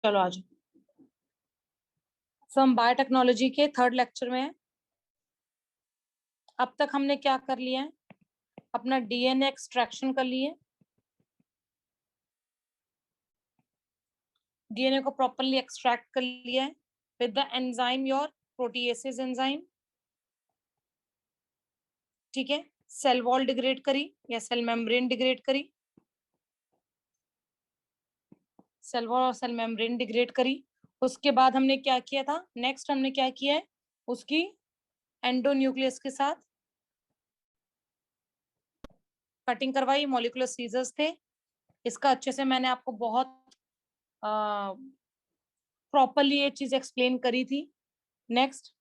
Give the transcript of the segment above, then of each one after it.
चलो आज हम बायोटेक्नोलॉजी के 3rd लेक्चर में हैं। अब तक हमने क्या कर लिया है, अपना डीएनए एक्सट्रैक्शन कर लिए, डीएनए को प्रॉपरली एक्सट्रैक्ट कर लिया है with the enzyme your proteases enzyme. ठीक है, सेल वॉल डिग्रेड करी या सेल मेम्ब्रेन डिग्रेड करी, सेल वॉल और सेल मेम्ब्रेन डिग्रेड करी। उसके बाद हमने क्या किया था, नेक्स्ट हमने क्या किया है, उसकी एंडोन्यूक्लियस के साथ कटिंग करवाई, मॉलिक्यूलर सीजर्स थे। इसका अच्छे से मैंने आपको बहुत प्रॉपरली ये चीज एक्सप्लेन करी थी। नेक्स्ट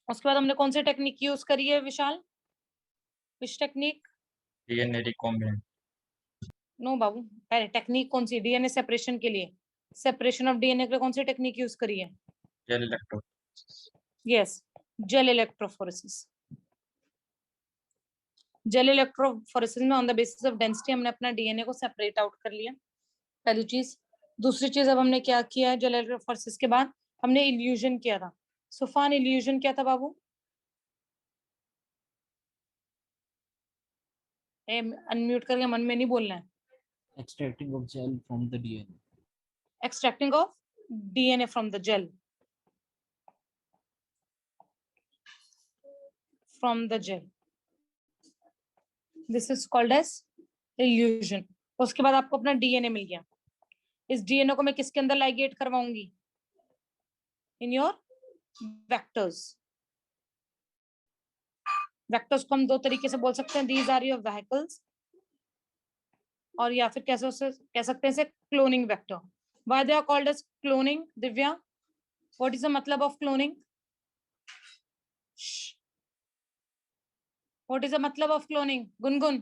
उसके बाद हमने कौन सी टेक्निक यूज करी है Vishal, which technique? DNA recombinant. No बाबू, पहले टेक्निक कौन सी, डीएनए सेपरेशन के लिए, सेपरेशन ऑफ डीएनए के लिए कौन सी टेक्निक यूज करी है? Gel electrophoresis. Yes, gel electrophoresis. Gel electrophoresis में on the basis of density हमने अपना डीएनए को सेपरेट आउट कर लिया, पहली चीज। दूसरी चीज अब हमने क्या किया है, जेल इलेक्ट्रोफोरेसिस के बाद हमने इल्यूजन किया था। सुफान, इल्यूजन क्या था बाबू? अनम्यूट करके मन में नहीं बोलना है। extracting of gel from the DNA. Extracting of DNA from the gel. From the gel. This is called as illusion. उसके बाद आपको अपना डीएनए मिल गया। इस डीएनए को मैं किसके अंदर लाइगेट करवाऊंगी? In your vectors. वेक्टर्स को हम दो तरीके से बोल सकते हैं, दीज आर योर व्हीकल्स, और या फिर कैसे उसे कह सकते हैं इसे cloning vector. Why they are called as cloning? Divya, what is the मतलब of cloning? What is the मतलब of cloning? Gungun,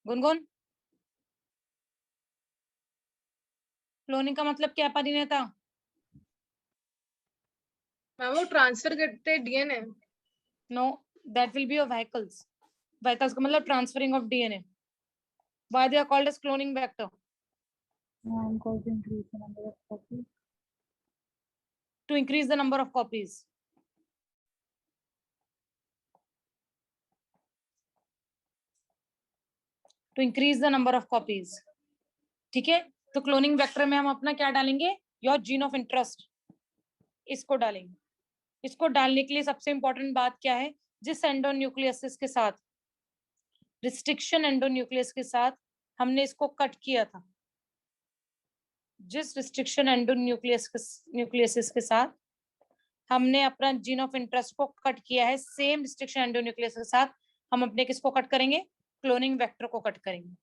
Gungun, cloning का मतलब क्या परिणता? मैम वो ट्रांसफर करते हैं DNA. No, that will be your vehicles. Vehicles का मतलब transferring of DNA. Why they are called as cloning vector? To increase the number of copies. To increase the number of copies. ठीक है, तो cloning vector में हम अपना क्या डालेंगे? योर जीन ऑफ इंटरेस्ट, इसको डालेंगे। इसको डालने के लिए सबसे इंपॉर्टेंट बात क्या है, जिस एंडोन्यूक्लियस के साथ, रिस्ट्रिक्शन एंडोन्यूक्लियस के साथ हमने इसको कट किया था, जिस रिस्ट्रिक्शन एंडोन्यूक्लियस के साथ हमने अपना जीन ऑफ इंटरेस्ट को कट किया है, सेम रिस्ट्रिक्शन एंडोन्यूक्लियस के साथ हम अपने किसको कट करेंगे? क्लोनिंग वेक्टर को कट करेंगे।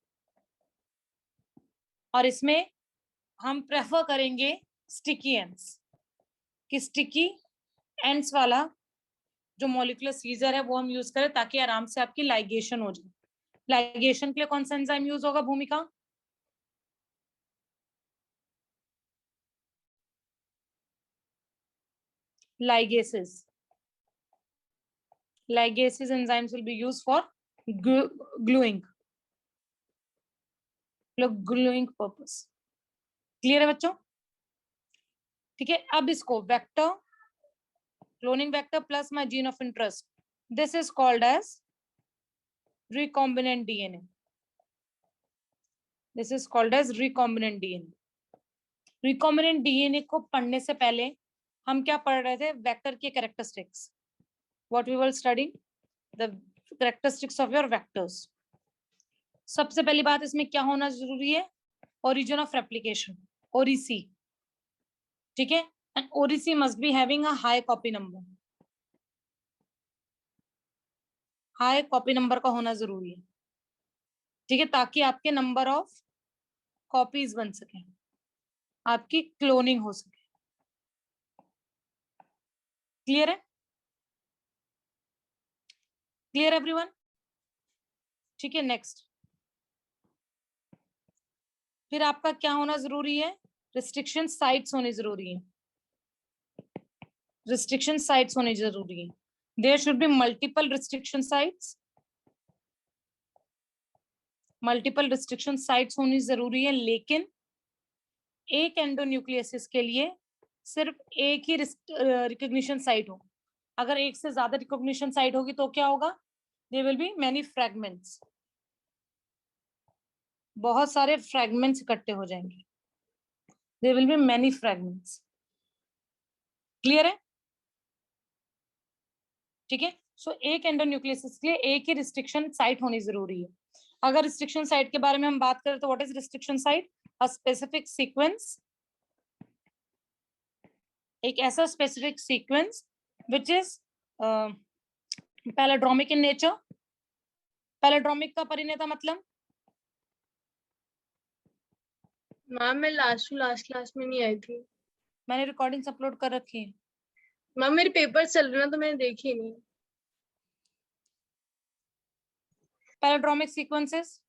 और इसमें हम प्रेफर करेंगे स्टिकी एंड्स, कि स्टिकी एंड्स वाला जो मॉलिक्यूलर सीजर है वो हम यूज करें, ताकि आराम से आपकी लाइगेशन हो जाए। लाइगेशन के लिए कौन सा एंजाइम यूज होगा भूमिका? ligases. Ligases enzymes will be used for gluing purpose. Clear है बच्चों? ठीक है, अब इसको vector, cloning vector plus my gene of interest, this is called as recombinant DNA. This is called as recombinant DNA. recombinant DNA को पढ़ने से पहले हम क्या पढ़ रहे थे? वेक्टर के characteristics. What we were studying? The characteristics of your vectors. सबसे पहली बात इसमें क्या होना जरूरी है? Origin of replication, ORIC. ठीक है, and ORIC must be having a high copy number. High copy number का होना जरूरी है, ठीक है, ताकि आपके नंबर ऑफ कॉपीज बन सके, आपकी क्लोनिंग हो सके। क्लियर है? Clear everyone? ठीक है, नेक्स्ट फिर आपका क्या होना जरूरी है? रिस्ट्रिक्शन साइट्स होनी जरूरी है। रिस्ट्रिक्शन साइट्स होनी जरूरी है। There should be multiple restriction sites multiple restriction sites होनी जरूरी है, लेकिन एक एंडोन्यूक्लियसिस के लिए सिर्फ एक ही रिकॉग्निशन साइट हो। अगर एक से ज्यादा रिकॉग्निशन साइट होगी तो क्या होगा? There will be many fragments, बहुत सारे फ्रैगमेंट्स इकट्ठे हो जाएंगे। There will be many fragments. Clear है? ठीक है। सो एक एंडोन्यूक्लियसिस के लिए एक ही रिस्ट्रिक्शन साइट होनी जरूरी है। अगर रिस्ट्रिक्शन साइट के बारे में हम बात करें तो what is restriction site? A specific sequence, एक ऐसा specific sequence which is palindromic in nature. Palindromic का परिणेता मतलब? मैम मैं लास्ट क्लास में नहीं आई थी। मैंने रिकॉर्डिंग्स अपलोड कर रखी है। मैम मेरे पेपर चल रहे हैं तो मैंने देखी नहीं। पैलाड्रोमिक सीक्वेंसेस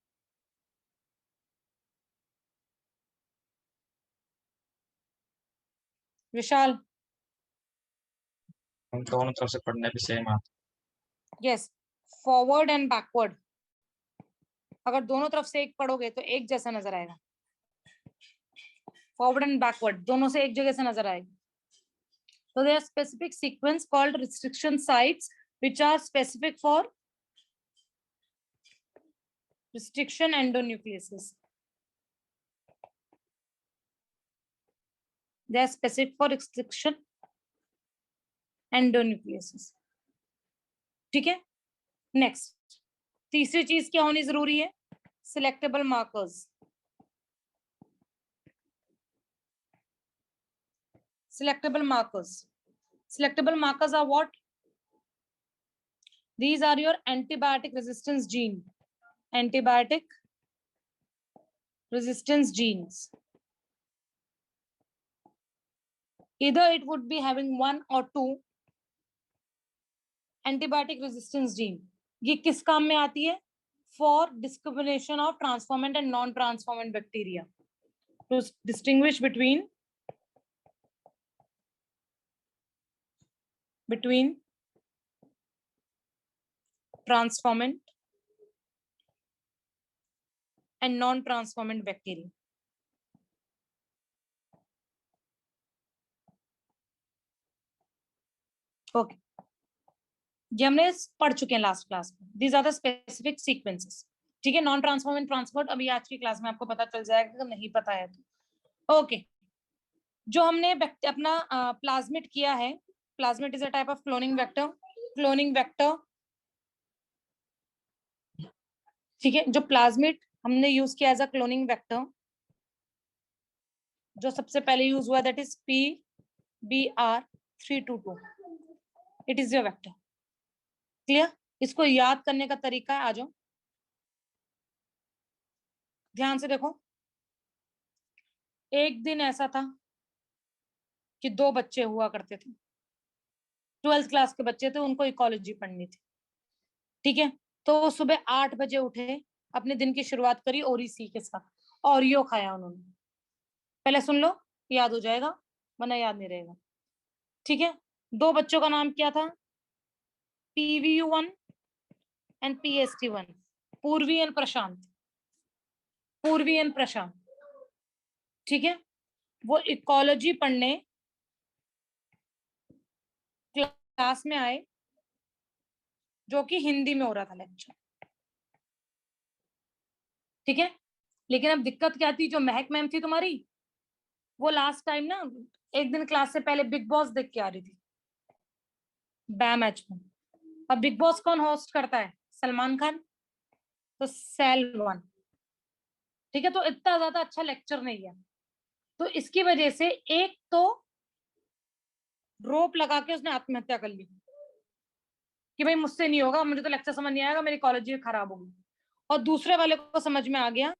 विशाल? हम दोनों तरफ से पढ़ने भी सेम आते। Yes, forward and backward. अगर दोनों तरफ से एक पढ़ोगे तो एक जैसा नजर आएगा। फॉरवर्ड एंड बैकवर्ड दोनों से एक जगह से नजर आएगी। So there are specific sequence called restriction sites which are specific for restriction endonucleases. They are specific for restriction endonucleases. ठीक है। नेक्स्ट, तीसरी चीज क्या होनी जरूरी है? Selectable markers. Selectable markers. Selectable markers are what? These are your antibiotic resistance gene. Antibiotic resistance genes. Either it would be having one or two antibiotic resistance gene. ये किस काम में आती है? For discrimination of transformant and non-transformant bacteria. To distinguish between transformant and non-transformant bacteria. Okay, ये हमने पढ़ चुके हैं लास्ट क्लास में। These are the specific sequences. ठीक है, नॉन ट्रांसफॉर्मेंट ट्रांसपोर्ट अभी आज की क्लास में आपको पता चल जाएगा, अगर नहीं पता है तो। ओके, जो हमने अपना प्लाज्मिड किया है, plasmid is a type of cloning vector. Cloning vector, ठीक है, जो प्लाज्मिड हमने यूज किया एज अ क्लोनिंग वेक्टर, जो सबसे पहले यूज हुआ that is PBr322। It is your vector. Clear? इसको याद करने का तरीका है, आ जाओ ध्यान से देखो। एक दिन ऐसा था कि दो बच्चे हुआ करते थे, 12th क्लास के बच्चे थे, उनको इकोलॉजी पढ़नी थी। ठीक है, तो वो सुबह 8 बजे उठे, अपने दिन की शुरुआत करी ओरिसी के साथ। ओरियो खाया उन्होंने। पहले सुन लो, याद हो जाएगा, वरना याद नहीं रहेगा। ठीक है, दो बच्चों का नाम क्या था? PVU1 and PST1। पूर्वी एंड प्रशांत। पूर्वी एंड प्रशांत। ठीक है, वो इकोलॉजी पढ़ने क्लास में आए, जो कि हिंदी में हो रहा था लेक्चर। ठीक है, लेकिन अब दिक्कत क्या थी? जो महक मैम थी तुम्हारी, वो लास्ट टाइम ना एक दिन क्लास से पहले बिग बॉस देख के आ रही थी, बैम मैच में। अब बिग बॉस कौन होस्ट करता है? सलमान खान। तो सेल1। ठीक है, तो इतना ज्यादा अच्छा लेक्चर नहीं है, तो इसकी वजह से एक तो रोप लगा के उसने आत्महत्या कर ली कि भाई मुझसे नहीं होगा, मुझे तो लेक्चर समझ नहीं आएगा, मेरी कॉलेज खराब होगी। और दूसरे वाले को समझ में आ गया,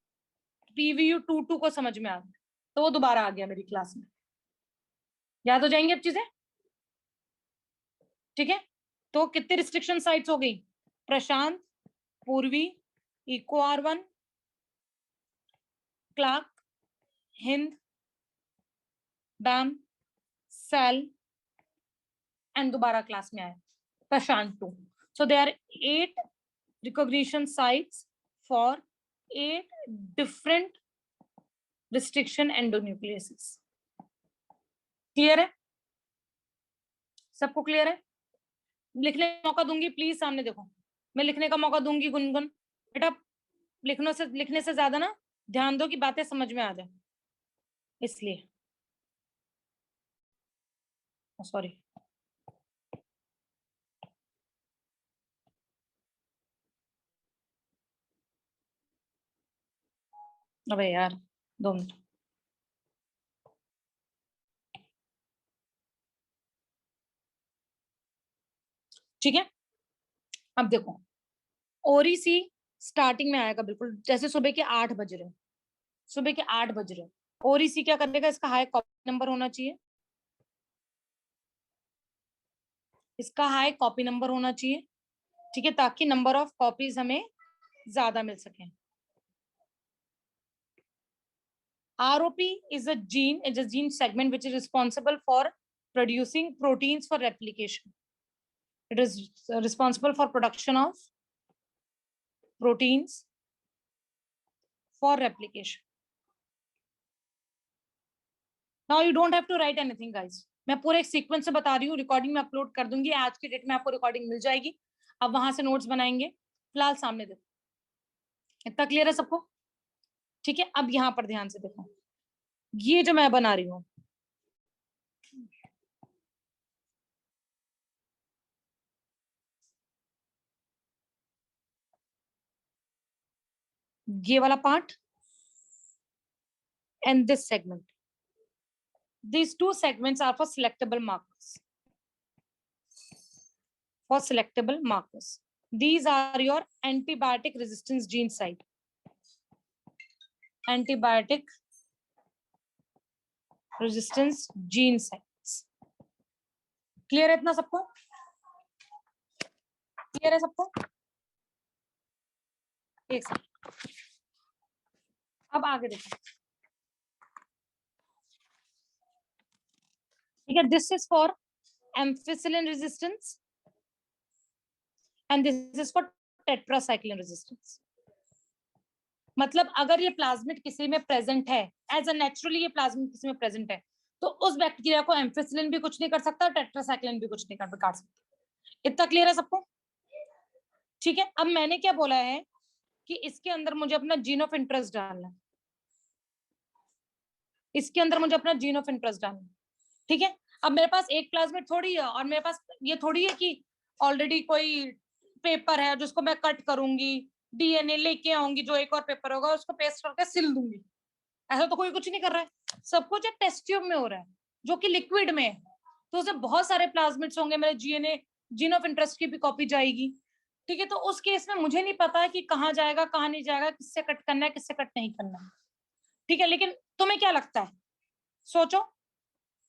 PVU22 को समझ में आ गया, तो वो दोबारा आ गया मेरी क्लास में। याद हो जाएंगे अब चीजें? ठीक है, तो कितनी रिस्ट्रिक्शन साइट्स हो गई? Prashant, Purvi, Eco R1, Cla, Hind, Bam, Sal, and दोबारा क्लास में आए Prashant 2। So there are 8 recognition sites for 8 different restriction endonucleases. Clear है? सबको क्लियर है? लिखने का मौका दूंगी, प्लीज सामने देखो, मैं लिखने का मौका दूंगी। गुनगुन बेटा लिखने से ज्यादा ना ध्यान दो कि बातें समझ में आ जाए, इसलिए सॉरी। अबे यार 2 मिनट। ठीक है, अब देखो ओरीसी स्टार्टिंग में आएगा बिल्कुल जैसे सुबह के 8 बज रहे, सुबह के 8 बज रहे। ओरीसी क्या करेगा, इसका हाई कॉपी नंबर होना चाहिए, इसका हाई कॉपी नंबर होना चाहिए, ठीक है, ताकि नंबर ऑफ कॉपीज हमें ज्यादा मिल सके। ROP is a gene segment which is responsible for producing proteins for replication. It is responsible for production of proteins for replication. Now you don't have to write anything, guys. मैं पूरे एक sequence से बता रही हूँ, recording में upload कर दूंगी, आज की डेट में आपको रिकॉर्डिंग मिल जाएगी, अब वहां से नोट्स बनाएंगे। फिलहाल सामने देखो, इतना क्लियर है सबको? ठीक है, अब यहाँ पर ध्यान से देखो, ये जो मैं बना रही हूँ, ये वाला part and this segment, these two segments are for selectable markers. For selectable markers, these are your antibiotic resistance gene site, antibiotic resistance gene sites. Clear है इतना सबको? क्लियर है सबको? एक सेकंड, अब आगे देखो, ठीक है, this is for ampicillin resistance and this is for tetracycline resistance. मतलब अगर ये प्लाज्मिड किसी में प्रेजेंट है, एज अ नेचुरली ये प्लाज्मिड किसी में प्रेजेंट है, तो उस बैक्टीरिया को एम्फिसिलिन भी कुछ नहीं कर सकता, टेट्रासाइक्लिन भी कुछ नहीं कर सकता। इतना क्लियर है सबको? ठीक है, अब मैंने क्या बोला है कि इसके अंदर मुझे अपना जीन ऑफ इंटरेस्ट डालना है, इसके अंदर मुझे अपना जीन ऑफ इंटरेस्ट डालना है, ठीक है। अब मेरे पास एक प्लाज्मिड थोड़ी है, और मेरे पास ये थोड़ी है कि ऑलरेडी कोई पेपर है जिसको मैं कट करूंगी, डीएनए लेके आऊंगी, जो एक और पेपर होगा उसको पेस्ट करके सिल दूंगी। ऐसा तो कोई कुछ नहीं कर रहा है, सब कुछ एक टेस्ट ट्यूब में हो रहा है जो कि लिक्विड में है, तो उसमें बहुत सारे प्लाज्मिड्स होंगे, मेरे जीन ऑफ इंटरेस्ट की भी कॉपी जाएगी, ठीक है। तो उस केस में मुझे नहीं पता है कि कहाँ जाएगा कहाँ नहीं जाएगा, किससे कट करना है किससे कट नहीं करना है, ठीक है। लेकिन तुम्हें क्या लगता है, सोचो।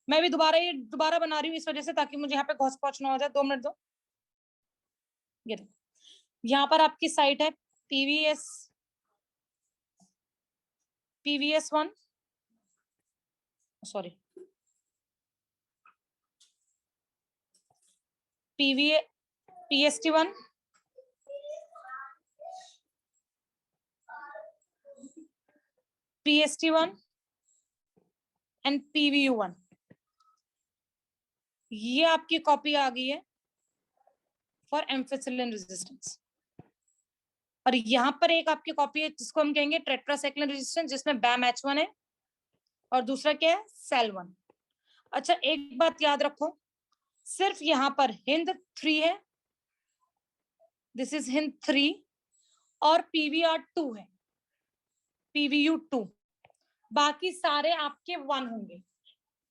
मैं भी दोबारा बना रही हूँ इस वजह से, ताकि मुझे यहाँ पे घोष पहुंच ना हो जाए। 2 मिनट दो। ये यहाँ पर आपकी साइट है PVS1, sorry PST1, PST1 and PVU1। ये आपकी कॉपी आ गई है फॉर एम्फिसिलिन रेजिस्टेंस, और यहाँ पर एक आपकी कॉपी है जिसको हम कहेंगे टेट्रासाइक्लिन रेजिस्टेंस, जिसमें BAM-H1 है और दूसरा क्या है, SEL1। अच्छा, एक बात याद रखो, सिर्फ यहाँ पर HindIII है, दिस इज HindIII, और PVR2 है, PVU2, बाकी सारे आपके 1 होंगे,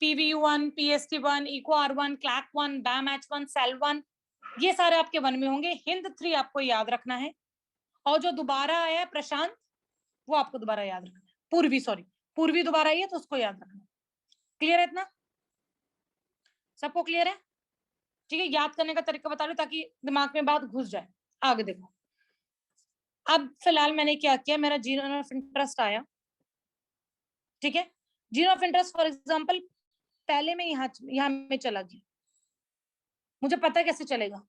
PVU1, PST1, EcoR1, CLAC1, BAM-H1, SEL1, ये सारे आपके 1 में होंगे। HindIII आपको याद रखना है, और जो दोबारा आया है प्रशांत, वो आपको दोबारा याद रखना है। पूर्वी दोबारा आई है तो उसको याद रखना। क्लियर है इतना? सबको क्लियर है? ठीक है, याद करने का तरीका बता रही हूँ ताकि दिमाग में बात घुस जाए। आगे देखो, अब फिलहाल मैंने क्या किया, मेरा जीन ऑफ इंटरेस्ट आया, ठीक है। Gene of interest for example पहले में यहाँ में चला गया, मुझे पता कैसे चलेगा,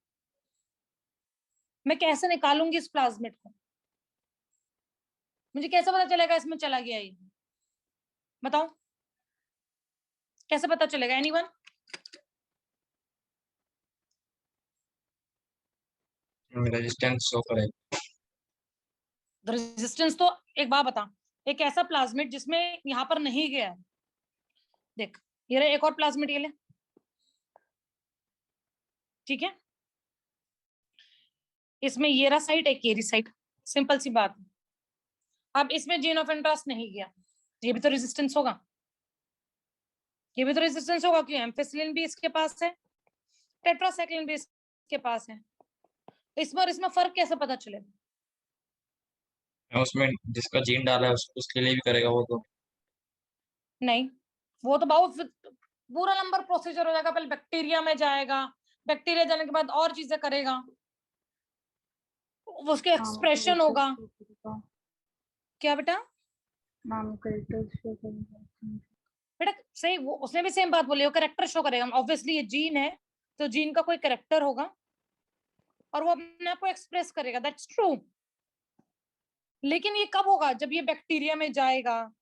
मैं कैसे निकालूंगी इस प्लाज्मिड को, मुझे कैसे पता चलेगा इसमें चला गया ये? बताओ कैसे पता चलेगा? एनीवन? रेजिस्टेंस शो करेगा। रेजिस्टेंस तो एक बात बता, एक ऐसा प्लाज्मिड जिसमें यहाँ पर नहीं गया है, देख ये रहा एक और प्लाज्मिड, ये ले, ठीक है, इसमें ये रहा साइट, एक ये रही साइट, सिंपल सी बात है। अब इसमें जीन ऑफ इंटरेस्ट नहीं गया, ये भी तो रेजिस्टेंस होगा, ये भी तो रेजिस्टेंस होगा, क्यों? एम्फिसिलिन भी इसके पास है, टेट्रासाइक्लिन भी इसके पास है, तो इसमें और इसमें फर्क कैसे पता चलेगा? उसमें जिसका जीन डाला है उसके लिए भी करेगा वो तो। नहीं, वो तो बहुत पूरा नंबर प्रोसीजर हो जाएगा, पहले बैक्टीरिया में जाएगा, बैक्टीरिया जाने के बाद और चीजें करेगा, उसके एक्सप्रेशन होगा। क्या बेटा? बेटा सही, वो उसने भी सेम बात बोली, वो करेक्टर शो करेगा, ऑब्वियसली ये जीन है तो जीन का कोई करेक्टर होगा और वो अपने आप को एक्सप्रेस करेगा, दैट्स ट्रू। लेकिन ये कब होगा? जब ये बैक्टीरिया में जाएगा,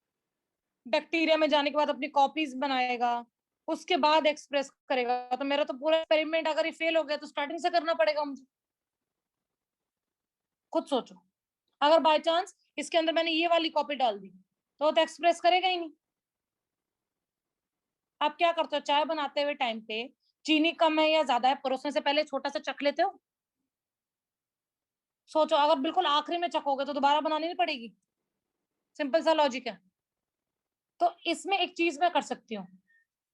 बैक्टीरिया में जाने के बाद अपनी कॉपीज बनाएगा, उसके बाद एक्सप्रेस करेगा। तो मेरा तो पूरा एक्सपेरिमेंट अगर ये फेल हो गया तो स्टार्टिंग से करना पड़ेगा मुझे। खुद सोचो, अगर बाय चांस इसके अंदर मैंने ये वाली कॉपी डाल दी तो एक्सप्रेस करेगा ही नहीं। आप क्या करते हो, चाय बनाते हुए टाइम पे चीनी कम है या ज्यादा है, परोसने से पहले छोटा सा चख लेते हो? सोचो, अगर बिल्कुल आखिरी में चखोगे तो दोबारा बनानी नहीं पड़ेगी, सिंपल सा लॉजिक है। तो इसमें एक चीज मैं कर सकती हूँ,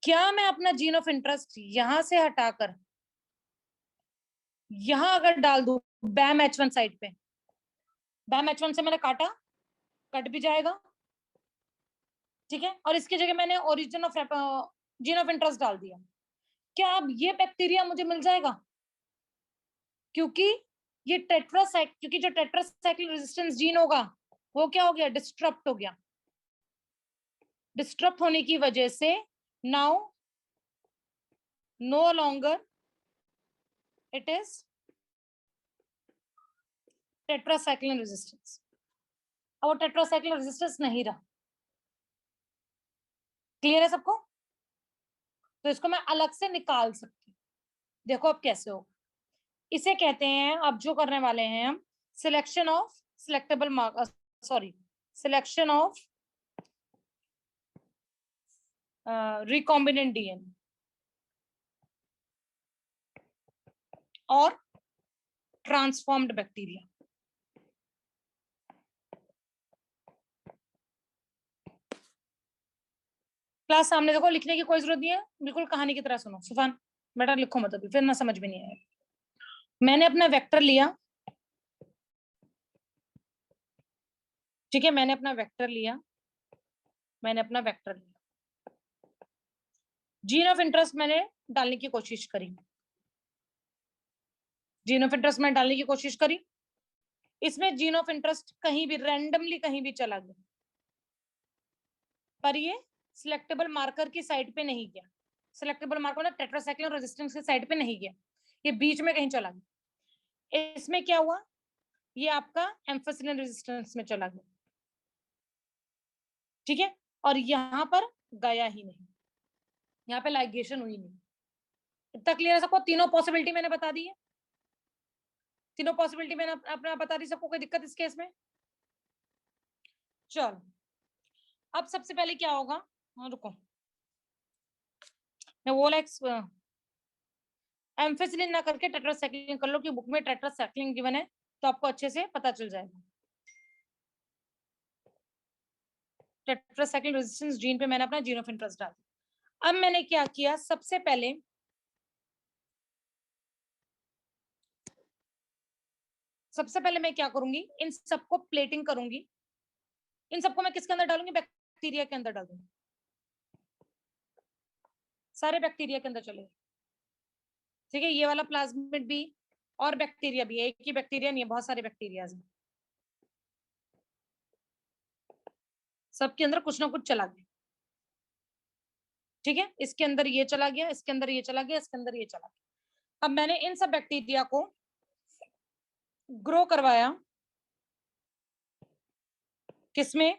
क्या मैं अपना जीन ऑफ इंटरेस्ट यहां से हटाकर यहां अगर डाल दूं बैम H1 साइड पे, बैम H1 से मैंने काटा, कट भी जाएगा, ठीक है, और इसकी जगह मैंने origin of gene of interest डाल दिया, क्या अब ये बैक्टीरिया मुझे मिल जाएगा? क्योंकि ये क्योंकि जो टेट्रासाइक्लिन रेजिस्टेंस जीन होगा वो क्या हो गया, डिस्टरप्ट हो गया। डिस्टरप्ट होने की वजह से now no longer it is tetracycline resistance. अब वो टेट्रासाइक्लिन रेजिस्टेंस नहीं रहा। क्लियर है सबको? तो इसको मैं अलग से निकाल सकती हूँ। देखो अब कैसे हो, इसे कहते हैं, अब जो करने वाले हैं हम, selection of selectable marker, sorry selection of recombinant DNA और ट्रांसफॉर्म्ड बैक्टीरिया। क्लास सामने देखो, लिखने की कोई जरूरत नहीं है, बिल्कुल कहानी की तरह सुनो। सुफान बेटा लिखो मत अभी, फिर ना समझ में नहीं आएगा। मैंने अपना वेक्टर लिया, ठीक है, मैंने अपना वेक्टर लिया, मैंने अपना वेक्टर लिया, जीन ऑफ इंटरेस्ट मैंने डालने की कोशिश करी, जीन ऑफ इंटरेस्ट मैंने डालने की कोशिश करी, इसमें जीन ऑफ इंटरेस्ट कहीं भी रैंडमली कहीं भी चला गया, पर ये सिलेक्टेबल मार्कर की साइड पे नहीं गया। सिलेक्टेबल मार्कर मतलब टेट्रासाइक्लिन रेजिस्टेंस की साइड पे नहीं गया, ये बीच में कहीं चला गया। इसमें क्या हुआ, ये आपका एम्फिसिलिन रेजिस्टेंस में चला गया, ठीक है, और यहां पर गया ही नहीं, यहाँ पे लाइगेशन हुई नहीं। इतना क्लियर है सबको? तीनों पॉसिबिलिटी मैंने बता दी है, तीनों पॉसिबिलिटी मैंने अपना बता दी सबको, कोई दिक्कत इस केस में? चलो अब सबसे पहले क्या होगा, रुको मैं वो एम्फिसिलिन ना करके टेट्रासाइक्लिन कर लो, कि बुक में टेट्रासाइक्लिन गिवन है तो आपको अच्छे से पता चल जाएगा। टेट्रासाइक्लिन रेजिस्टेंस जीन पे मैंने अपना जीन ऑफ इंटरेस्ट डाल दिया। अब मैंने क्या किया, सबसे पहले मैं क्या करूंगी, इन सबको प्लेटिंग करूंगी, इन सबको मैं किसके अंदर डालूंगी, बैक्टीरिया के अंदर डाल दूंगी, सारे बैक्टीरिया के अंदर चलेगा, ठीक है, ये वाला प्लाज्मिड भी और बैक्टीरिया भी, एक ही बैक्टीरिया नहीं है, बहुत सारे बैक्टीरिया हैं, सबके अंदर कुछ ना कुछ चला गया, ठीक है, इसके अंदर ये चला गया, इसके अंदर ये चला गया, इसके अंदर ये चला गया। अब मैंने इन सब बैक्टीरिया को ग्रो करवाया, किसमें?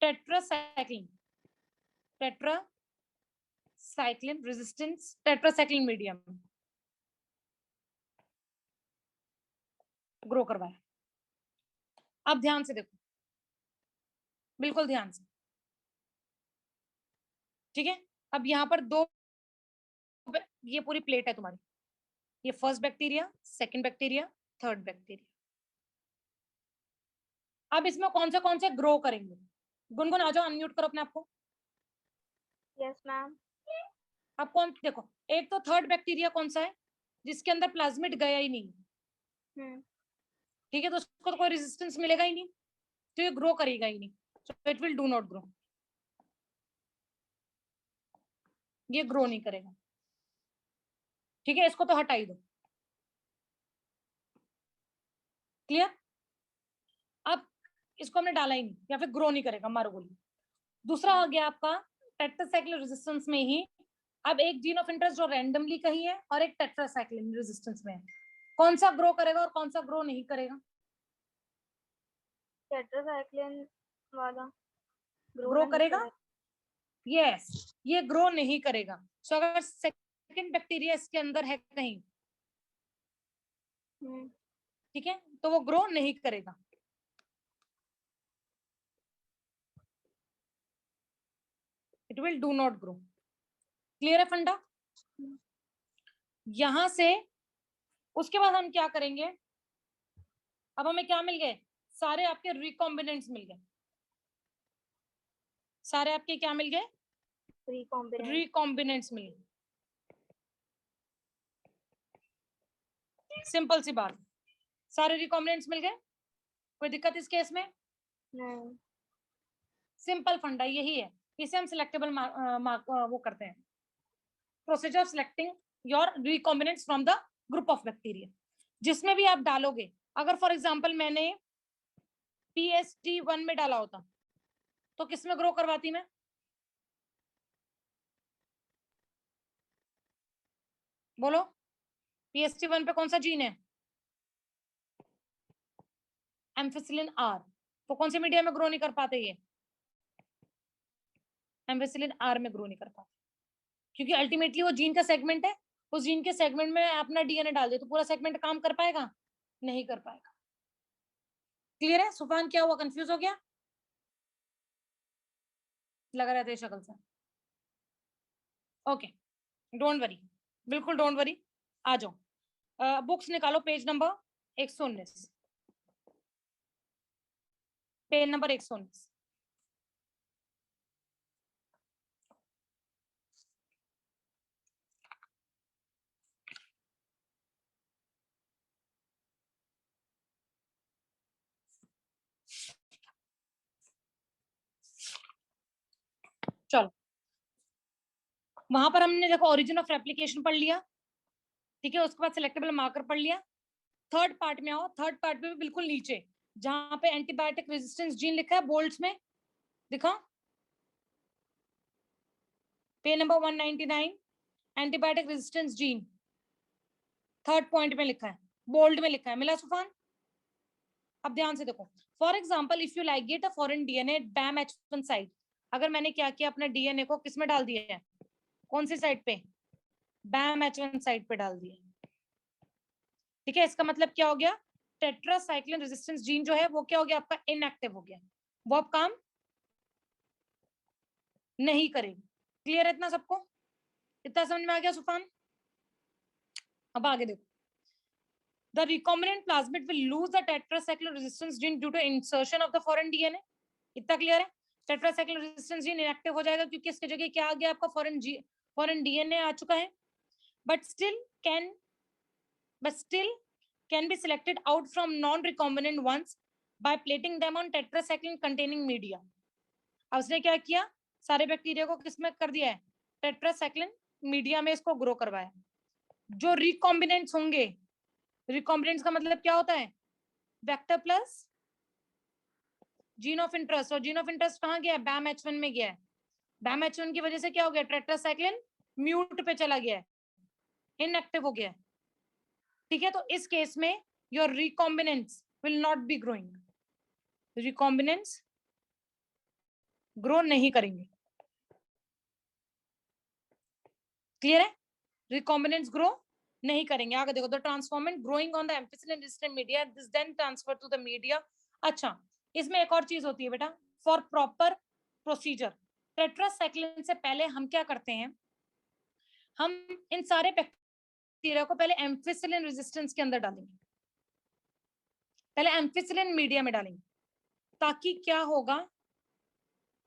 Tetracycline, tetracycline resistance, tetracycline medium grow करवाया। अब ध्यान से देखो, बिल्कुल ध्यान से, ठीक है। अब यहाँ पर दो, ये पूरी प्लेट है तुम्हारी, ये first bacteria, second bacteria, third bacteria. अब इसमें कौन से ग्रो करेंगे? गुनगुन आ जाओ, अनम्यूट करो अपने आप को। Yes ma'am. अब कौन, देखो एक तो थर्ड बैक्टीरिया कौन सा है जिसके अंदर प्लाज्मिड गया ही नहीं, ठीक है, तो उसको तो कोई रेजिस्टेंस मिलेगा ही नहीं, तो ये ग्रो करेगा ही नहीं, so it will do not grow, ये ग्रो नहीं करेगा, ठीक है, इसको तो हटा ही दो। क्लियर? अब इसको हमने डाला ही नहीं या फिर ग्रो नहीं करेगा, मारो गोली। दूसरा आ गया आपका टेट्रासाइक्लिन रेजिस्टेंस में ही, अब एक जीन ऑफ इंटरेस्ट जो रैंडमली कहीं है और एक टेट्रासाइक्लिन रेजिस्टेंस में है, कौन सा ग्रो करेगा और कौन सा ग्रो नहीं करेगा? टेट्रासाइक्लिन वाला ग्रो करेगा, यस, ये ग्रो नहीं करेगा। सो अगर सेकंड बैक्टीरिया इसके अंदर है कहीं, ठीक है, तो वो ग्रो नहीं करेगा। It will do not grow. Clear है फंडा? यहां से उसके बाद हम क्या करेंगे? अब हमें क्या मिल गए? सारे आपके रिकॉम्बिनेंट्स मिल गए। सारे आपके क्या मिल गए? रिकॉम्बिनेंट्स मिल गए। सिंपल सी बात, सारे रिकॉम्बिनेंट्स मिल गए, कोई दिक्कत इस केस में? नहीं। सिंपल फंडा यही है, इसे हम सिलेक्टेबल वो करते हैं, procedure of selecting your recombinants from the group of bacteria. जिसमें भी आप डालोगे, अगर फॉर एग्जांपल मैंने PST1 में डाला होता तो किस में ग्रो करवाती मैं? बोलो, PST1 पे कौन सा जीन है? एम्फिसिलिन R, तो कौन से मीडिया में ग्रो नहीं कर पाते? ये एम्फिसिलिन R में ग्रो नहीं कर पाते, क्योंकि अल्टीमेटली वो जीन का सेगमेंट है, उस जीन के सेगमेंट में अपना DNA डाल दे तो पूरा सेगमेंट काम कर पाएगा? नहीं कर पाएगा। क्लियर है? सुफान क्या हुआ, कंफ्यूज हो गया? लगा रहता है शक्ल से। ओके, डोंट वरी, बिल्कुल डोंट वरी। आ जाओ, बुक्स निकालो, पेज नंबर 119, पेज नंबर 119। चलो, वहां पर हमने देखो ओरिजिन ऑफ रेप्लिकेशन पढ़ लिया, ठीक है, उसके बाद सिलेक्टेबल मार्कर पढ़ लिया। थर्ड पार्ट में आओ, थर्ड पार्ट में भी बिल्कुल नीचे जहां पे एंटीबायोटिक रेजिस्टेंस जीन लिखा है बोल्ड्स में दिखाओ, page number 199, antibiotic resistance gene third point में लिखा है, बोल्ड में लिखा है, मिला सुफान? अब ध्यान से देखो, for example if you ligate a foreign DNA BAM H1 site, अगर मैंने क्या किया, अपना DNA को किस में डाल दिया है? कौन सी साइट पे? BAM H1 साइट पे डाल दिया, ठीक है, इसका मतलब क्या हो गया? टेट्रासाइक्लिन रेजिस्टेंस जीन जो है वो क्या हो गया आपका? इनएक्टिव हो गया, वो अब काम नहीं करेगी। क्लियर है इतना सबको? इतना समझ में आ गया सुफान? अब आगे देखो, the recombinant plasmid will lose the tetracycline resistance gene due to insertion of the foreign DNA। इतना क्लियर है? टेट्रासाइक्लिन रेजिस्टेंस जीन इनएक्टिव हो जाएगा क्योंकि इसके जगह क्या आ गया आपका? फॉरेन DNA आ चुका है, but still can be selected out from non-recombinant ones by plating them on tetracycline containing media। अब उसने क्या किया? सारे बैक्टीरिया को किसमें कर दिया है? टेट्रासाइक्लिन मीडिया में इसको ग्रो करवाया। जो रिकॉम्बिनेंट्स होंगे, रिकॉम्बिनेंट्स का मतलब क्या होता है? Vector plus gene of interest, और जीन ऑफ इंटरेस्ट कहाँ गया? BAM H1 में गया है। BAM H1 की वजह से क्या हो गया? टेट्रासाइक्लिन म्यूट पे चला गया है, इनएक्टिव हो गया है, ठीक है। तो इस केस में your recombinants will not be growing. Recombinants grow नहीं करेंगे. Clear है? Recombinants grow नहीं करेंगे. आगे देखो, the transformant growing on the ampicillin resistant media this then transfer to the media. अच्छा, इसमें एक और चीज होती है बेटा, for proper procedure टेट्रासाइक्लिन से पहले हम क्या करते हैं, हम इन सारे बैक्टीरिया को पहले एम्फिसिलिन रेजिस्टेंस के अंदर डालेंगे, पहले एम्फिसिलिन मीडिया में डालेंगे, ताकि क्या होगा,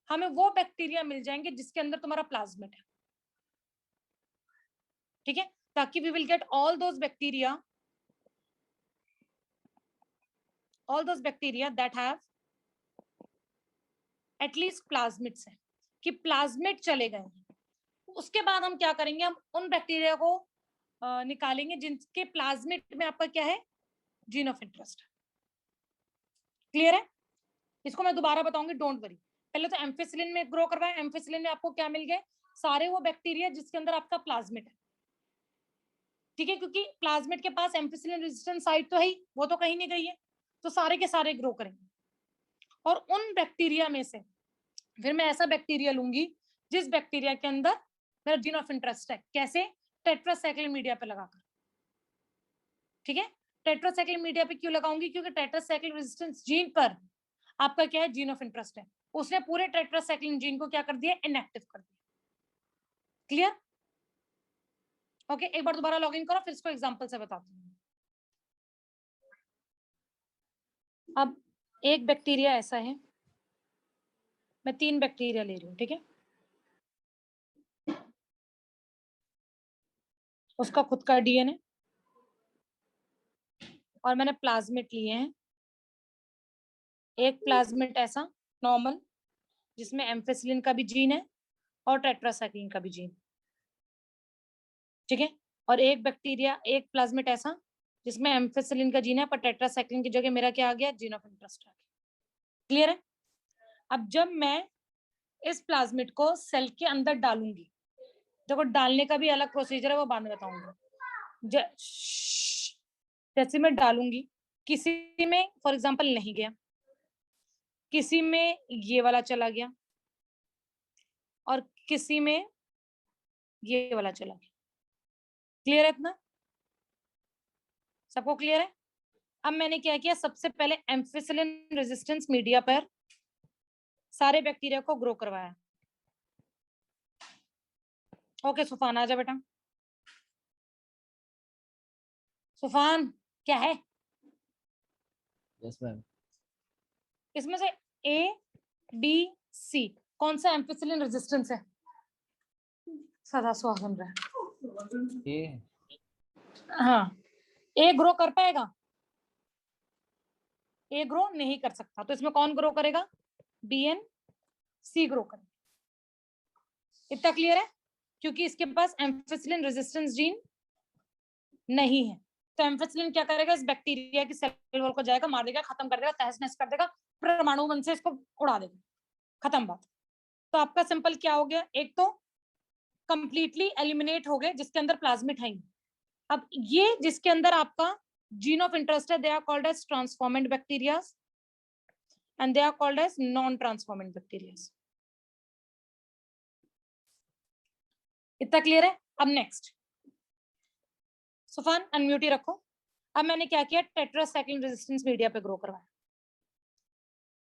हमें वो बैक्टीरिया मिल जाएंगे जिसके अंदर तुम्हारा प्लाज्मिड है. ठीक है, ताकि we will get all those bacteria that have at least plasmids है, कि प्लाज्मिड चले गए. उसके बाद हम क्या करेंगे, हम उन बैक्टीरिया को निकालेंगे जिनके प्लाज्मिड में आपका क्या है, जीन ऑफ इंटरेस्ट. क्लियर है? इसको मैं दोबारा बताऊंगी, डोंट वरी. पहले तो एम्फिसिलिन में ग्रो करवाएं. एम्फिसिलिन में आपको क्या मिल गए, सारे वो बैक्टीरिया जिसके अंदर आपका प्लाज्मिड है. ठीक है, क्योंकि प्लाज्मिड के पास एम्फिसिलिन रेजिस्टेंट साइट तो है ही, वो तो कहीं नहीं गई है, तो सारे के सारे ग्रो करेंगे. और उन बैक्टीरिया में से फिर मैं ऐसा बैक्टीरिया लूंगी जिस बैक्टीरिया के अंदर मेरा जीन ऑफ इंटरेस्ट है. कैसे? टेट्रासाइक्लिन मीडिया पे लगाकर. ठीक है, टेट्रासाइक्लिन मीडिया पे क्यों लगाऊंगी, क्योंकि टेट्रासाइक्लिन रेजिस्टेंस जीन पर आपका क्या है, जीन ऑफ इंटरेस्ट है. उसने पूरे टेट्रासाइक्लिन जीन को क्या कर दिया, इनएक्टिव कर दिया. क्लियर? ओके, एक बार दोबारा लॉगिन करो, फिर इसको एग्जांपल से बताती हूँ. अब एक बैक्टीरिया ऐसा है, मैं 3 बैक्टीरिया ले रही हूँ. ठीक है, उसका खुद का डीएनए और मैंने प्लाज्मिड लिए हैं. एक प्लाज्मिड ऐसा नॉर्मल जिसमें एम्फिसिलिन का भी जीन है और टेट्रासाइक्लिन का भी जीन. ठीक है, और एक बैक्टीरिया, एक प्लाज्मिड ऐसा जिसमें एम्फिसिलिन का जीन है पर टेट्रासाइक्लिन की जगह मेरा क्या आ गया, जीन ऑफ इंटरेस्ट आ गया. क्लियर है? अब जब मैं इस प्लाज्मिड को सेल के अंदर डालूंगी, देखो डालने का भी अलग प्रोसीजर है, वो बाद में बताऊंगा. जैसे मैं डालूंगी, किसी में फॉर एग्जांपल नहीं गया, किसी में ये वाला चला गया और किसी में ये वाला चला गया. क्लियर है इतना? सबको क्लियर है? अब मैंने क्या किया, सबसे पहले एम्फिसिलिन रेजिस्टेंस मीडिया पर सारे बैक्टीरिया को ग्रो करवाया. ओके सुफान आ जा बेटा. सुफान क्या है? Yes ma'am. इसमें से ए बी सी कौन सा एम्फिसिलिन रेजिस्टेंस है? सदा सुहागन रहा. ए. हाँ, ए ग्रो कर पाएगा? ए ग्रो नहीं कर सकता, तो इसमें कौन ग्रो करेगा? बी एंड सी ग्रो करेगा. इतना क्लियर है? क्योंकि इसके पास एम्फिसिलिन रेजिस्टेंस जीन नहीं है, तो एम्फिसिलिन क्या करेगा, इस बैक्टीरिया की सेल वॉल को जाएगा, मार देगा, खत्म कर देगा, तहस नहस कर देगा, परमाणु बंध से इसको उड़ा देगा, खत्म बात. तो आपका सिंपल क्या हो गया, एक तो कंप्लीटली एलिमिनेट हो गए जिसके अंदर प्लाज्मिड है. अब ये जिसके अंदर आपका जीन ऑफ इंटरेस्ट है, they are called as transformant bacterias and they are called as non transformant bacterias. इतना क्लियर है? अब नेक्स्ट सुफान अनम्यूट ही रखो. अब मैंने क्या किया, टेट्रासाइक्लिन रेजिस्टेंस मीडिया पे ग्रो करवाया.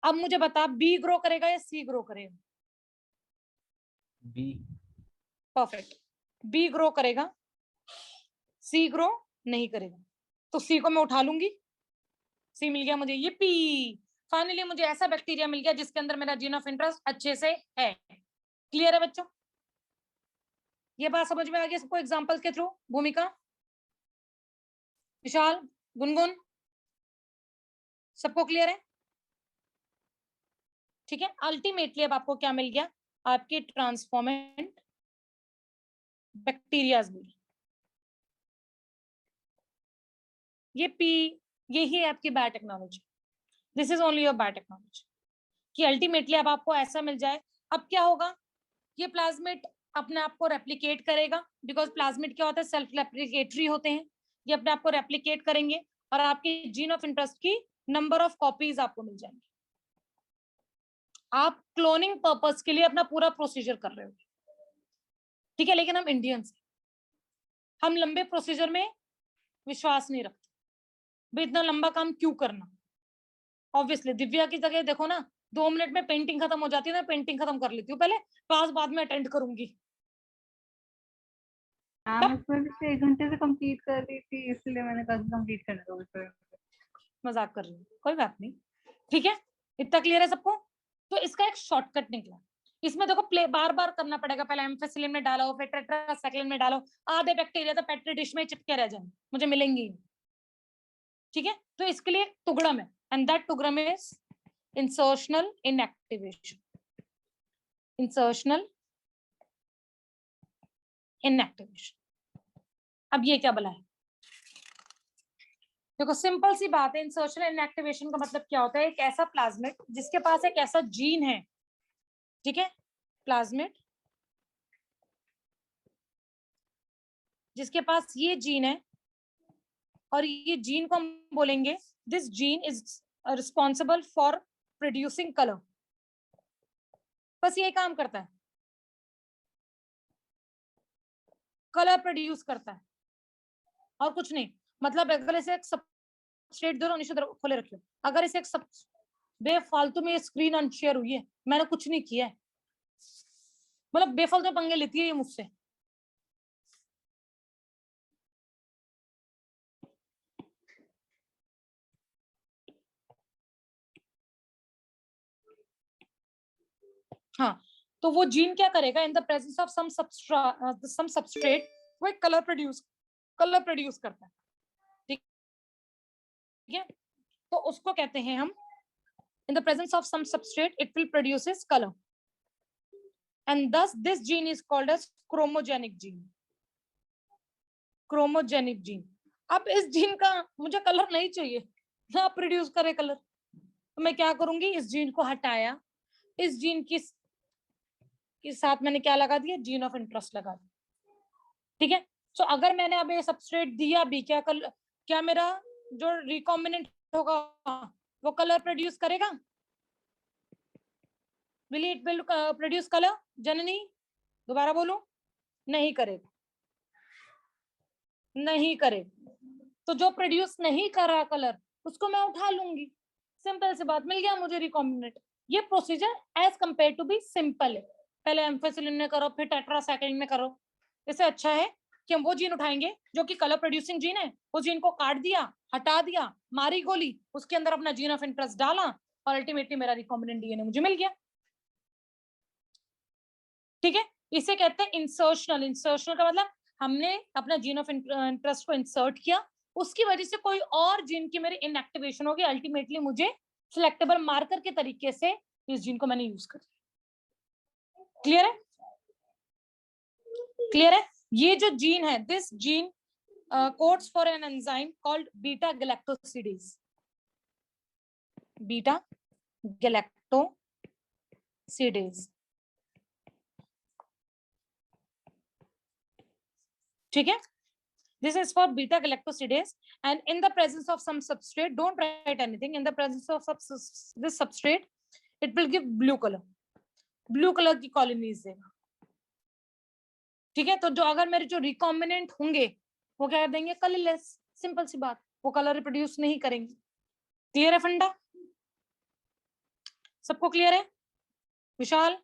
अब मुझे बता, बी ग्रो करेगा या सी ग्रो करेगा? बी. परफेक्ट, बी ग्रो करेगा, सी ग्रो नहीं करेगा. तो सी को मैं उठा लूंगी, सी मिल गया मुझे. ये पी, फाइनली मुझे ऐसा बैक्टीरिया मिल गया जिसके अंदर मेरा जीन ऑफ इंटरेस्ट अच्छे से है. क्लियर है बच्चों? ये बात समझ में आ गई सबको एग्जांपल्स के थ्रू? भूमिका, विशाल, गुनगुन, सबको क्लियर है? ठीक है, अल्टीमेटली अब आपको क्या मिल गया, आपके ट्रांसफॉर्मेंट बैक्टीरियाज मिल. ये पी, यही है आपकी biotechnology. This is only your biotechnology, कि अल्टीमेटली अब आपको ऐसा मिल जाए. अब क्या होगा, ये प्लाज्मिड अपने आप को रेप्लिकेट करेगा, बिकॉज प्लाज्मिड क्या होता है, सेल्फ रेप्लिकेटरी होते हैं. ये अपने आप को रेप्लिकेट करेंगे और आपकी जीन ऑफ इंटरेस्ट की नंबर ऑफ कॉपीज आपको मिल जाएंगी। आप क्लोनिंग पर्पस के लिए अपना पूरा प्रोसीजर कर रहे हो, ठीक है, लेकिन हम इंडियंस, हम लंबे प्रोसीजर में विश्वास नहीं रखते। भाई इतना लंबा काम क्यों करना। ऑब्वियसली दिव्या की जगह देखो ना, 2 मिनट में पेंटिंग खत्म हो जाती है ना, पेंटिंग खत्म कर लेती हूँ पहले, क्लास बाद में अटेंड करूंगी। मैम उसमें भी 1 घंटे से कंप्लीट कर रही थी, इसलिए मैंने कहा कंप्लीट कर दो। मजाक कर रही हूँ, कोई बात नहीं, ठीक है, इतना क्लियर है सबको। तो इसका एक शॉर्टकट निकला। इसमें देखो प्ले बार बार करना पड़ेगा, पहले एम्फिसिलिन में डालो, फिर टेट्रासाइक्लिन में डालो, आधे बैक्टीरिया तो पेट्री डिश में चिपके रह जाएंगे, मुझे मिलेंगी, ठीक है। तो इसके लिए टुगड़म है, एंड दैट टुगड़म is insertional inactivation. Insertional inactivation. अब ये क्या बला है, देखो सिंपल सी बात है, इंसर्शनल इनएक्टिवेशन का मतलब क्या होता है, एक ऐसा प्लाज्मिड जिसके पास एक ऐसा जीन है, ठीक है, प्लाज्मिड जिसके पास ये जीन है, और ये जीन को हम बोलेंगे this gene is responsible for producing colour. बस ये काम करता है, कलर प्रोड्यूस करता है और कुछ नहीं। मतलब अगर इसे एक सबस्ट्रेट दो, नीचे खोले रखियो, अगर इसे एक सब बेफालतू में स्क्रीन अनशेयर हुई है, मैंने कुछ नहीं किया है, मतलब बेफालतू पंगे लेती है ये मुझसे। हाँ, तो वो जीन क्या करेगा, in the presence of some substrate वो एक कलर प्रोड्यूस करता है, ठीक है। तो उसको कहते हैं हम, in the presence of some substrate it will produces colour, and thus this gene is called as chromogenic gene। Chromogenic gene. अब इस जीन का मुझे कलर नहीं चाहिए ना, प्रोड्यूस करे कलर, तो मैं क्या करूंगी, इस जीन को हटाया, इस जीन की साथ मैंने क्या लगा दिया, जीन ऑफ इंटरेस्ट लगा दिया, ठीक है। सो अगर मैंने अब ये सबस्ट्रेट दिया भी, क्या मेरा जो रिकॉम्बिनेंट होगा वो कलर प्रोड्यूस करेगा, will it will produce colour Janani, दोबारा बोलो, नहीं करेगा, नहीं करेगा। तो जो प्रोड्यूस नहीं कर रहा कलर, उसको मैं उठा लूंगी, सिंपल सी बात, मिल गया मुझे रिकॉम्बिनेंट। ये procedure as compare to be simple है, पहले एम्फिसिलिन में करो, फिर टेट्रासाइक्लिन में करो। इससे अच्छा है कि हम वो जीन उठाएंगे जो कि कलर प्रोड्यूसिंग जीन है, वो जीन को काट दिया, हटा दिया, मारी गोली, उसके अंदर अपना जीन ऑफ इंटरेस्ट डाला, और अल्टीमेटली मेरा रिकॉम्बिनेंट डीएनए मुझे मिल गया, ठीक है। इसे कहते हैं इंसर्शनल। इंसर्शनल का मतलब हमने अपना जीन ऑफ इंटरेस्ट को इंसर्ट किया, उसकी वजह से कोई और जीन की मेरी इनएक्टिवेशन होगी, अल्टीमेटली मुझे सिलेक्टेबल मार्कर के तरीके से इस जीन को मैंने यूज कर दिया। क्लियर है, क्लियर है। ये जो जीन है, this gene codes for an enzyme called beta galactosidase. Beta galactosidase, ठीक है। This is for beta galactosidase, and in the presence of some substrate, don't write anything, in the presence of this substrate it will give blue color, blue color की colonies देगा, ठीक है। तो जो अगर मेरे जो रिकॉम्बिनेंट होंगे वो क्या कर देंगे, कलरलेस, सिंपल सी बात, वो कलर रिप्रोड्यूस नहीं करेंगे। क्लियर है फंडा, सबको क्लियर है विशाल,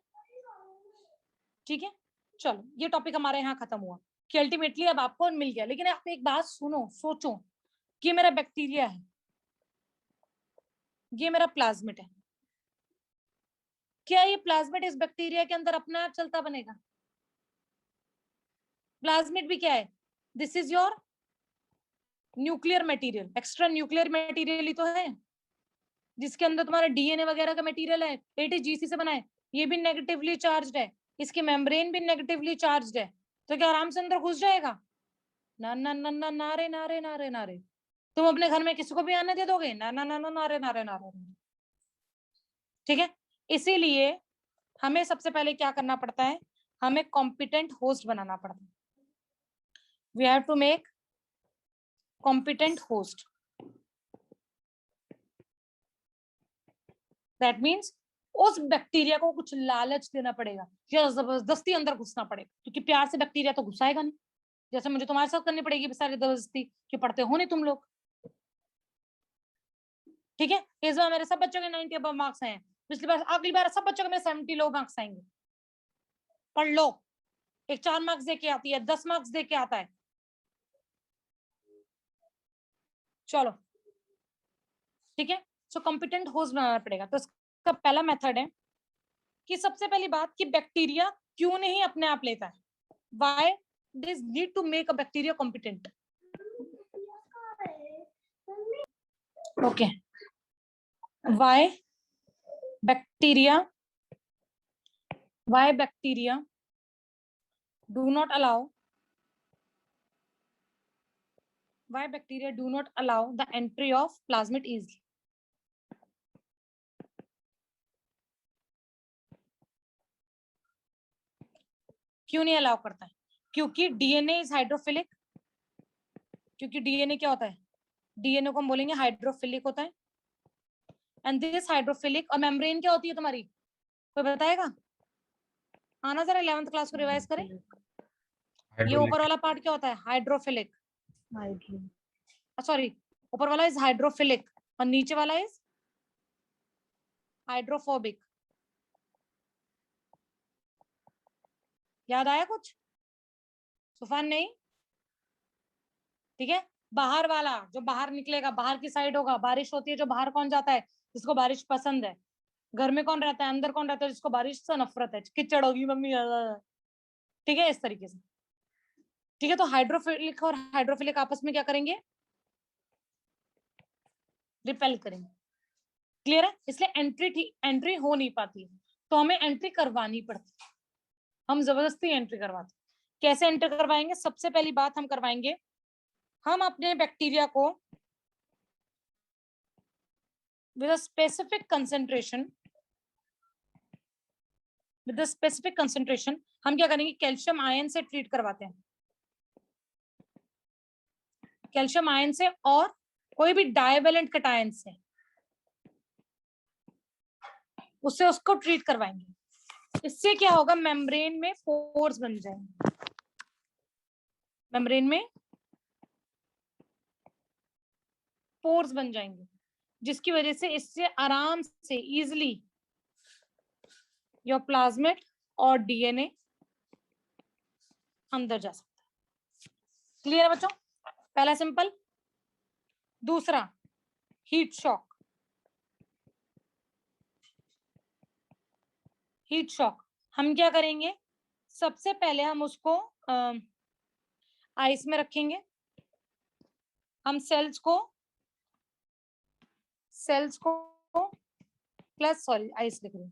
ठीक है। चलो ये टॉपिक हमारे यहाँ खत्म हुआ कि अल्टीमेटली अब आपको मिल गया। लेकिन आप एक बात सुनो, सोचो कि मेरा बैक्टीरिया है, ये मेरा प्लाज्मिड है, क्या ये प्लाज्मिड इस बैक्टीरिया के अंदर अपने आप चलता बनेगा? प्लाज्मिड भी क्या है, this is your nuclear material, extra nuclear material ही तो है, जिसके अंदर तुम्हारा डीएनए वगैरह का मटेरियल है, एटीजीसी से बना है, ये भी नेगेटिवली चार्ज्ड है, इसकी मेम्ब्रेन भी नेगेटिवली चार्ज्ड है, तो क्या आराम से अंदर घुस जाएगा? ना ना ना ना नारे नारे नारे नारे। तुम अपने घर में किसी को भी आने दे दोगे? ना ना ना ना नारे नारे नारे। ठीक है, इसीलिए हमें सबसे पहले क्या करना पड़ता है, हमें कॉम्पिटेंट होस्ट बनाना पड़ता है। We have to make competent host. That means उस बैक्टीरिया को कुछ लालच देना पड़ेगा या जबरदस्ती अंदर घुसना पड़ेगा, क्योंकि प्यार से बैक्टीरिया तो घुसाएगा नहीं, जैसे मुझे तुम्हारे साथ करनी पड़ेगी सारी जबरदस्ती, कि पढ़ते हो नहीं तुम लोग। ठीक है, इस बार मेरे सब बच्चों के 90 अबव मार्क्स आए हैं, पिछली बार अगली बार सब बच्चों के मेरे 70 लो मार्क्स आएंगे। पढ़ लो, एक 4 मार्क्स दे के आती है, 10 मार्क्स दे के आता है। चलो ठीक है, सो कॉम्पिटेंट होस्ट बनाना पड़ेगा। तो इसका पहला मेथड है कि सबसे पहली बात कि बैक्टीरिया क्यों नहीं अपने आप लेता है, why this need to make a bacteria competent. Okay, why bacteria do not allow the entry of plasmid easily. क्यों नहीं अलाउ करता है? क्योंकि डीएनए इज हाइड्रोफिलिक। क्योंकि डीएनए क्या होता है? डीएनए को हम बोलेंगे हाइड्रोफिलिक होता है। एंड दिस हाइड्रोफिलिक, और मेम्ब्रेन क्या होती है तुम्हारी, कोई बताएगा? आना जरा 11th क्लास को रिवाइज करें। ये ऊपर वाला पार्ट क्या होता है? हाइड्रोफिलिक। सॉरी, ऊपर वाला इज हाइड्रोफिलिक और नीचे वाला इज हाइड्रोफोबिक। याद आया कुछ? सुफान नहीं? ठीक है, बाहर वाला जो बाहर निकलेगा, बाहर की साइड होगा, बारिश होती है जो बाहर कौन जाता है? जिसको बारिश पसंद है। घर में कौन रहता है? अंदर कौन रहता है? जिसको बारिश से नफरत है, कीचड़ होगी मम्मी। ठीक है, इस तरीके से। ठीक है, तो हाइड्रोफिलिक और हाइड्रोफिलिक आपस में क्या करेंगे? रिपेल करेंगे। क्लियर है? इसलिए एंट्री हो नहीं पाती है, तो हमें एंट्री करवानी पड़ती है। हम जबरदस्ती एंट्री करवाते। कैसे एंट्री करवाएंगे? सबसे पहली बात हम करवाएंगे, हम अपने बैक्टीरिया को with a specific concentration हम क्या करेंगे? कैल्शियम आयन से ट्रीट करवाते हैं। कैल्शियम आयन से और कोई भी डाइवेलेंट कटायन से, उससे उसको ट्रीट करवाएंगे। इससे क्या होगा? मेम्ब्रेन में पोर्स बन जाएंगे। मेम्ब्रेन में पोर्स बन जाएंगे, जिसकी वजह से इससे आराम से इजीली योर प्लाज्मिड और डीएनए अंदर जा सकता है। क्लियर है बच्चों? पहला सिंपल। दूसरा, हीट शॉक। हीट शॉक हम क्या करेंगे? सबसे पहले हम उसको आइस में रखेंगे। हम सेल्स को प्लस, सॉरी आइस लिख रही हूं,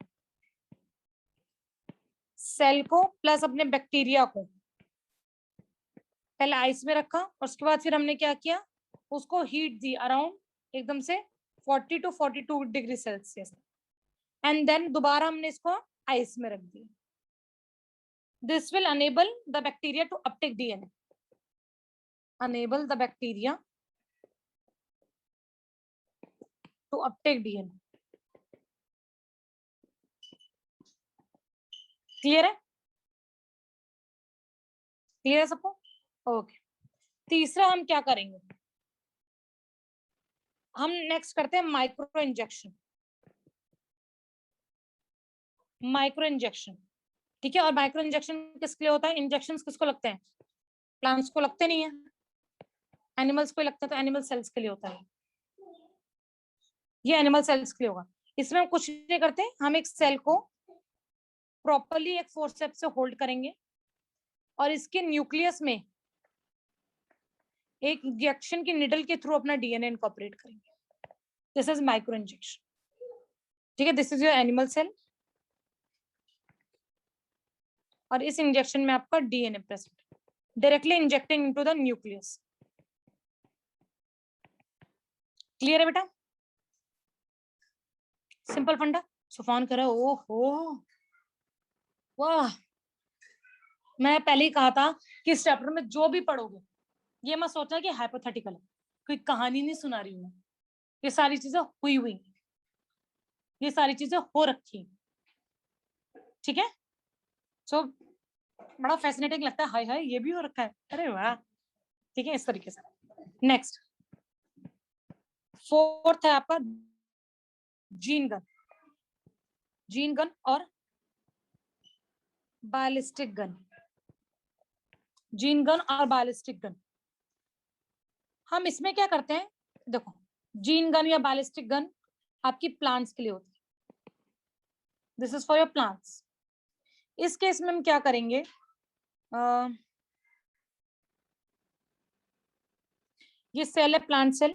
सेल को प्लस अपने बैक्टीरिया को पहले आइस में रखा, और उसके बाद फिर हमने क्या किया? उसको हीट दी अराउंड एकदम से 40 to 42 degree Celsius, and then दोबारा हमने इसको आइस में रख दिया। This will enable the bacteria to uptake DNA. enable the bacteria to uptake DNA. Clear है? क्लियर है सबको? ओके। तीसरा हम क्या करेंगे? हम नेक्स्ट करते हैं माइक्रो इंजेक्शन। माइक्रो इंजेक्शन, ठीक है। और माइक्रो इंजेक्शन किसके लिए होता है? इंजेक्शन किसको लगते हैं? प्लांट्स को लगते नहीं है, एनिमल्स को लगता है, तो एनिमल सेल्स के लिए होता है। ये एनिमल सेल्स के लिए होगा। इसमें हम कुछ नहीं करते, हम एक सेल को प्रॉपरली एक फोर्सेप्स से होल्ड करेंगे और इसके न्यूक्लियस में एक इंजेक्शन की निडल के थ्रू अपना डीएनए इनकॉर्पोरेट करेंगे। दिस इज माइक्रो इंजेक्शन, ठीक है। This is your animal cell, और इस इंजेक्शन में आपका DNA present, directly injecting into the nucleus. Clear है बेटा? सिंपल फंडा। सुफान कह रहा है ओहो वाह, मैं पहले ही कहा था कि इस चैप्टर में जो भी पढ़ोगे ये मत सोचना कि हाइपोथेटिकल है, कोई कहानी नहीं सुना रही हूं, ये सारी चीजें हुई ये सारी चीजें हो रखी हैं, ठीक है। सो बड़ा फैसिनेटिंग लगता है, हाय हाय ये भी हो रखा है, अरे वाह, ठीक है, इस तरीके से। नेक्स्ट फोर्थ है आपका जीन गन, जीन गन और बैलिस्टिक गन, जीन गन और बैलिस्टिक गन। हम इसमें क्या करते हैं, देखो जीन गन या बैलिस्टिक गन आपकी प्लांट्स के लिए होती है, this is for your plants. इस केस में हम क्या करेंगे, ये सेल है प्लांट सेल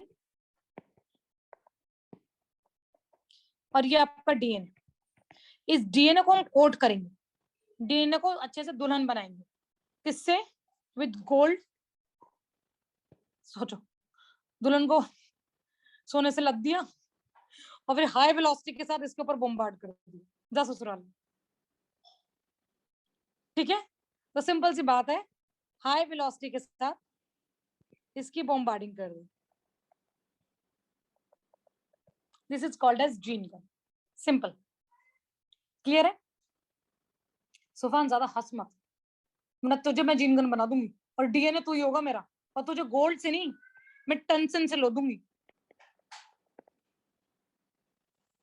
और ये आपका डीएनए। इस डीएनए को हम कोट करेंगे, डीएनए को अच्छे से दुल्हन बनाएंगे, किससे, विद गोल्ड। सोचो दुल्हन को सोने से लद दिया और फिर हाई वेलोसिटी के साथ इसके ऊपर बॉम्बार्ड कर दिया, जा ससुराल। ठीक है, तो सिंपल सी बात है, हाई वेलोसिटी के साथ इसकी बॉम्बार्डिंग कर दी, this is called as gene gun, simple. Clear है? सुफान ज्यादा हंस मत, वरना तुझे मैं जीन गन बना दूंगी और डीएनए तू ही होगा मेरा, और तुझे गोल्ड से नहीं, मैं टंसन से लो दूंगी।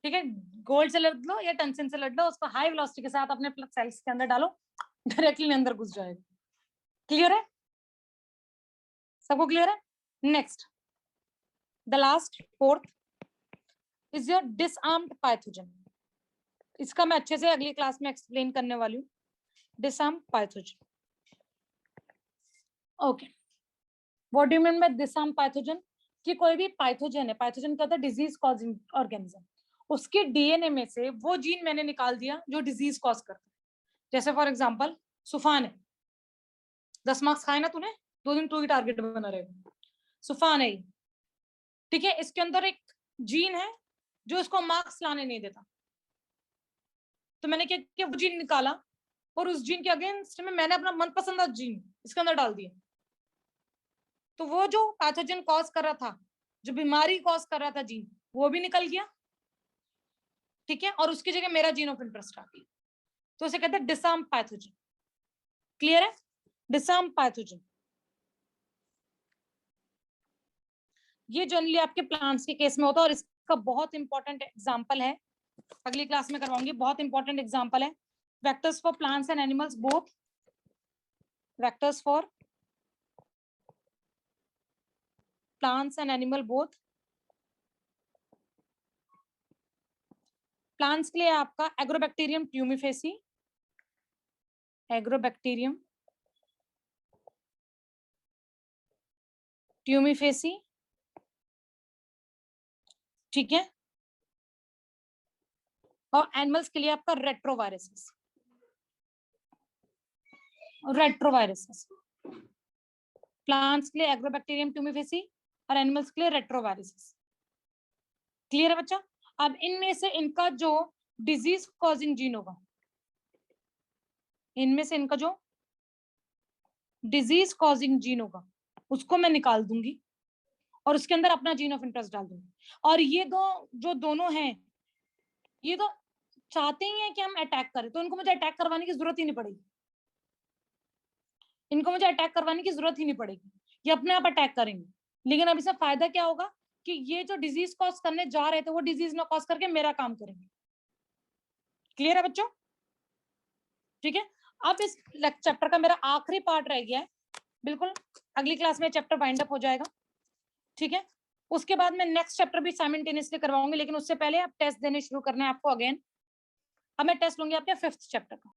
ठीक है, गोल्ड से लड़ लो या टंसन से लड़ लो, उसको हाई वेलोसिटी के साथ अपने सेल्स के अंदर डालो, डायरेक्टली अंदर घुस जाएगा। क्लियर है? सबको क्लियर है? Next, the last fourth is your disarmed pathogen. इसका मैं अच्छे से अगली क्लास में एक्सप्लेन करने वाली हूँ, disarmed pathogen. Okay, what do you mean by disarmed pathogen? कि कोई भी पैथोजन है, पैथोजन क्या होता है, डिजीज कॉजिंग ऑर्गेनिज्म, उसके डीएनए में से वो जीन मैंने निकाल दिया जो डिजीज कॉज करता है। जैसे फॉर एग्जांपल सुफान है, 10 मार्क्स खाए ना तूने, 2 दिन तू ही टारगेट बना रहेगा। सुफान है, ठीक है, इसके अंदर एक जीन है जो इसको मार्क्स लाने नहीं देता, तो मैंने क्या किया, वो जीन निकाला और उस जीन के अगेंस्ट में मैंने अपना मनपसंद जीन इसके अंदर डाल दिया। तो वो जो पैथोजन कॉज कर रहा था, जो बीमारी कॉज कर रहा था जीन, वो भी निकल गया। ठीक है, और उसकी जगह मेरा जीन ऑफ इंटरेस्ट आ गया, तो उसे कहते हैं डिसआर्म पैथोजन। क्लियर है? डिसआर्म पैथोजन ये जनरली आपके प्लांट्स के केस में होता है, और इसका बहुत इंपॉर्टेंट एग्जांपल है, अगली क्लास में करवाऊंगी, बहुत इंपॉर्टेंट एग्जांपल है, vectors for plants and animals both, vectors for plants and animal both. Plants के लिए आपका एग्रोबैक्टीरियम ट्यूमिफेसी, एग्रोबैक्टीरियम ट्यूमिफेसी, ठीक है, और एनिमल्स के लिए आपका रेट्रोवायरसेस, रेट्रोवायरसेस। प्लांट्स के लिए एग्रोबैक्टीरियम ट्यूमिफेसी और एनिमल्स के लिए रेट्रोवायरसेस। क्लियर है बच्चा? अब इनमें से इनका जो डिजीज कॉजिंग जीन होगा, इनमें से इनका जो डिजीज कॉजिंग जीन होगा उसको मैं निकाल दूंगी और उसके अंदर अपना जीन ऑफ इंटरेस्ट डाल दूंगी। और ये दो जो दोनों हैं, ये तो चाहते ही हैं कि हम अटैक करें, तो इनको मुझे अटैक करवाने की जरूरत ही नहीं पड़ेगी, इनको मुझे अटैक करवाने की जरूरत ही नहीं पड़ेगी, ये अपने आप अटैक करेंगे। लेकिन अब इसमें फायदा क्या होगा कि ये जो डिजीज कॉज करने जा रहे थे वो डिजीज ना कॉज करके मेरा काम करेंगे। क्लियर है बच्चों? ठीक है, अब इस चैप्टर का मेरा आखिरी पार्ट रह गया है, बिल्कुल अगली क्लास में चैप्टर वाइंड अप हो जाएगा। ठीक है, उसके बाद मैं नेक्स्ट चैप्टर भी साइमल्टेनियसली करवाऊंगी, लेकिन उससे पहले आप टेस्ट देने शुरू करना है आपको अगेन। अब मैं टेस्ट लूंगी आपके 5th चैप्टर का।